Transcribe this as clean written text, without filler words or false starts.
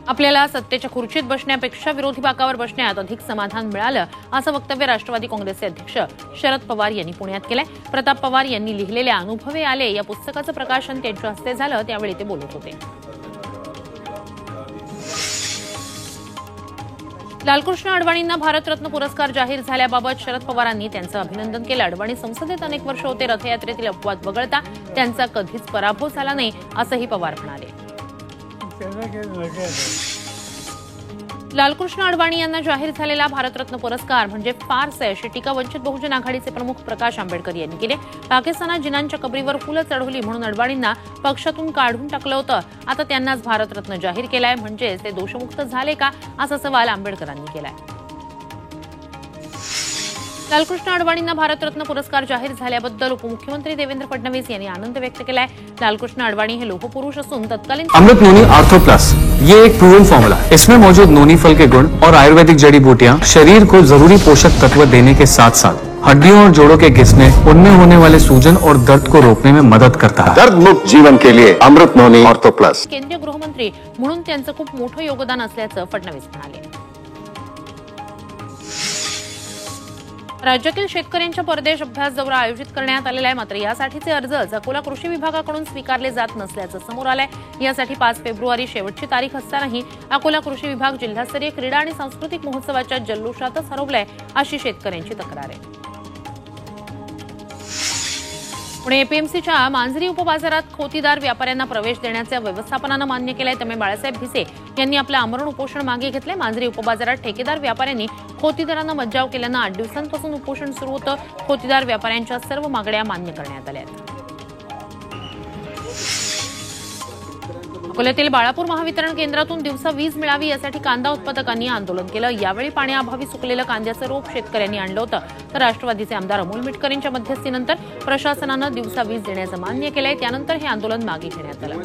आपल्याला सत्तेच्या खुर्चीत बसण्यापेक्षा विरोधी बाकावर बसण्यात अधिक समाधान मिळालं, असं वक्तव्य राष्ट्रवादी काँग्रेसचे अध्यक्ष शरद पवार यांनी पुण्यात केलंय. प्रताप पवार यांनी लिहिलेल्या अनुभवे आले या पुस्तकाचं प्रकाशन त्यांच्या हस्ते झालं, त्यावेळी ते बोलत होते. लालकृष्ण अडवाणींना भारतरत्न पुरस्कार जाहीर झाल्याबाबत शरद पवारांनी त्यांचं अभिनंदन केलं. अडवाणी संसदेत अनेक वर्ष होते. रथयात्रेतील अपवाद वगळता त्यांचा कधीच पराभव झाला नाही, असंही पवार म्हणाले. लालकृष्ण अडवाणी यांना जाहीर झालेला भारतरत्न पुरस्कार म्हणजे फार्स आहे, अशी टीका वंचित बहुजन आघाडीचे प्रमुख प्रकाश आंबेडकर यांनी केली. पाकिस्तानात जिनांच्या कबरीवर फुलं चढवली म्हणून अडवाणींना पक्षातून काढून टाकलं होतं. आता त्यांनाच भारतरत्न जाहीर केलाय, म्हणजे ते दोषमुक्त झाले का, असा सवाल आंबेडकरांनी केलाय. लालकृष्ण अडवाणींना भारतरत्न पुरस्कार जाहीर झाल्याबद्दल उपमुख्यमंत्री देवेंद्र फडणवीस यांनी आनंद व्यक्त केलाय. लालकृष्ण अडवाणी हे लोहपुरुष असून तत्कालीन अमृत नोनी आर्थो प्लस ये एक प्रूवन फॉर्मूला है. इसमें मौजूद नोनी फल के गुण और आयुर्वेदिक जड़ी बूटियां शरीर को जरूरी पोषक तत्व देने के साथ साथ हड्डियों और जोड़ों के घिसने, उनमें होने वाले सूजन और दर्द को रोकने में मदद करता है. दर्द मुक्त जीवन के लिए अमृत नोनी आर्थो प्लस. केंद्रीय गृहमंत्री म्हणून त्यांचं खूप मोठं योगदान असल्याचं फडणवीस म्हणाले. राज्यातील शेतकऱ्यांच्या परदेश अभ्यास दौरा आयोजित करण्यात आलेला आहे. मात्र यासाठीचे अर्ज अकोला कृषी विभागाकडून स्वीकारले जात नसल्याचं समोर आलंय. यासाठी 5 फेब्रुवारी शेवटची तारीख असतानाही अकोला कृषी विभाग जिल्हास्तरीय क्रीडा आणि सांस्कृतिक महोत्सवाच्या जल्लोषातच हरवलाय, अशी शेतकऱ्यांची तक्रार आहे. पुणे एपीएमसीच्या मांजरी उपबाजारात खोतीदार व्यापाऱ्यांना प्रवेश देण्याचं व्यवस्थापनानं मान्य केलंय. त्यामुळे बाळासाहेब भिसे यांनी आपलं आमरण उपोषण मागे घेतलंय. मांजरी उपबाजारात ठेकेदार व्यापाऱ्यांनी खोतीदारांना मज्जाव केल्यानं 8 दिवसांपासून उपोषण सुरू होतं. खोतीदार व्यापाऱ्यांच्या सर्व मागण्या मान्य करण्यात आल्या आहेत. अकोल्यातील बाळापूर महावितरण केंद्रातून दिवसा वीज मिळावी यासाठी कांदा उत्पादकांनी आंदोलन केलं. यावेळी पाण्याअभावी सुकलेलं कांद्याचं रोप शेतकऱ्यांनी आणलं होतं. तर राष्ट्रवादीचे आमदार अमोल मिटकरींच्या मध्यस्थीनंतर प्रशासनानं दिवसा वीज देण्याचं मान्य केलंय. त्यानंतर हे आंदोलन मागे घेण्यात आलं.